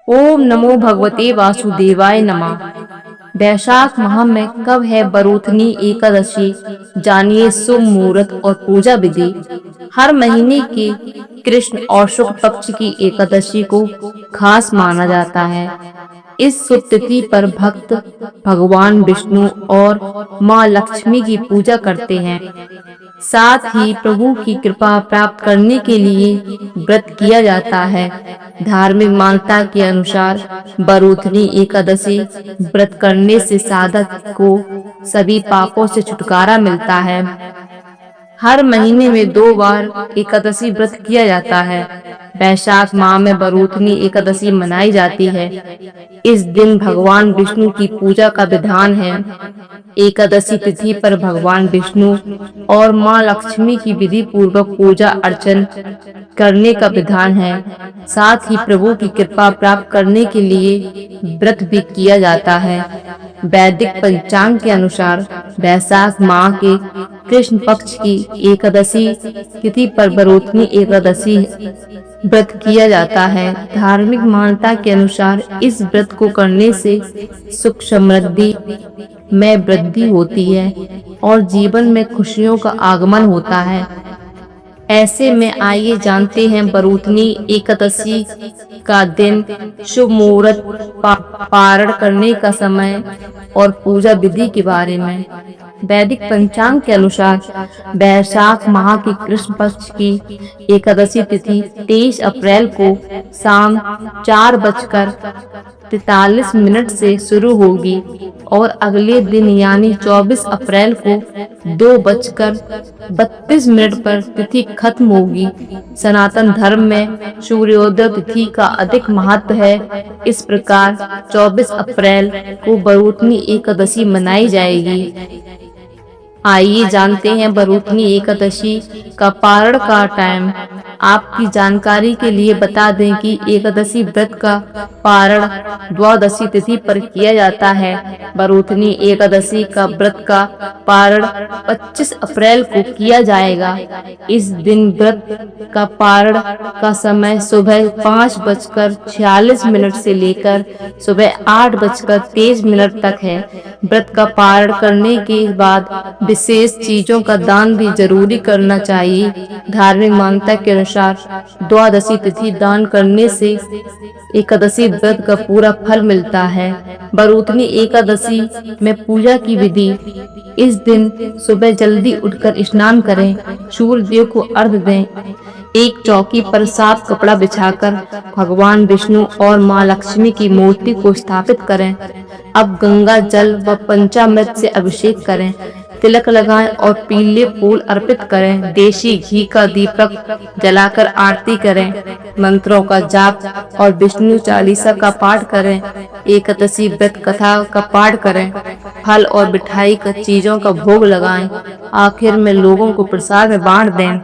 ओम नमो भगवते वासुदेवाय नमः। वैशाख माह में कब है बरूथनी एकादशी? जानिए शुभ मुहूर्त और पूजा विधि। हर महीने के कृष्ण और शुक्ल पक्ष की एकादशी को खास माना जाता है। इस शुभ तिथि पर भक्त भगवान विष्णु और मां लक्ष्मी की पूजा करते हैं। साथ ही प्रभु की कृपा प्राप्त करने के लिए व्रत किया जाता है। धार्मिक मान्यता के अनुसार बरूथनी एकादशी व्रत करने से साधक को सभी पापों से छुटकारा मिलता है। हर महीने में 2 बार एकादशी व्रत किया जाता है। वैशाख माह में बरूथनी एकादशी मनाई जाती है। इस दिन भगवान विष्णु की पूजा का विधान है। एकादशी तिथि पर भगवान विष्णु और मां लक्ष्मी की विधि पूर्वक पूजा अर्चन करने का विधान है। साथ ही प्रभु की कृपा प्राप्त करने के लिए व्रत भी किया जाता है। वैदिक पंचांग के अनुसार वैशाख माह के कृष्ण पक्ष की एकादशी तिथि पर बरूथनी एकादशी व्रत किया जाता है। धार्मिक मान्यता के अनुसार इस व्रत को करने से सुख समृद्धि में वृद्धि होती है और जीवन में खुशियों का आगमन होता है। ऐसे में आइए जानते हैं बरूथनी एकादशी का दिन, शुभ मुहूर्त, पारण करने का समय और पूजा विधि के बारे में। वैदिक पंचांग के अनुसार वैशाख माह की कृष्ण पक्ष की एकादशी तिथि 23 अप्रैल को शाम 4:43 से शुरू होगी और अगले दिन यानी 24 अप्रैल को 2:32 पर तिथि खत्म होगी। सनातन धर्म में सूर्योदय तिथि का अधिक महत्व है। इस प्रकार 24 अप्रैल को बरूथनी एकादशी मनाई जाएगी। आइए जानते हैं बरूथनी एकादशी का पारण का टाइम। आपकी जानकारी के लिए बता दें कि एकादशी व्रत का पारण द्वादशी तिथि पर किया जाता है। बरूथनी एकादशी का व्रत का पारण 25 अप्रैल को किया जाएगा। इस दिन व्रत का पारण का समय सुबह 5:46 से लेकर सुबह 8:23 तक है। व्रत का पारण करने के बाद विशेष चीजों का दान भी जरूरी करना चाहिए। धार्मिक मान्यता के अनुसार द्वादशी तिथि दान करने से एकादशी व्रत का पूरा फल मिलता है। बरूथनी एकादशी में पूजा की विधि। इस दिन सुबह जल्दी उठकर स्नान करें, सूर्य देव को अर्घ्य दें। एक चौकी पर साफ कपड़ा बिछाकर भगवान विष्णु और मां लक्ष्मी की मूर्ति को स्थापित करें। अब गंगा जल व पंचामृत से अभिषेक करें, तिलक लगाएं और पीले फूल अर्पित करें। देशी घी का दीपक जलाकर आरती करें, मंत्रों का जाप और विष्णु चालीसा का पाठ करें। एकादशी व्रत कथा का पाठ करें, फल और मिठाई का चीजों का भोग लगाएं। आखिर में लोगों को प्रसाद में बांट दें।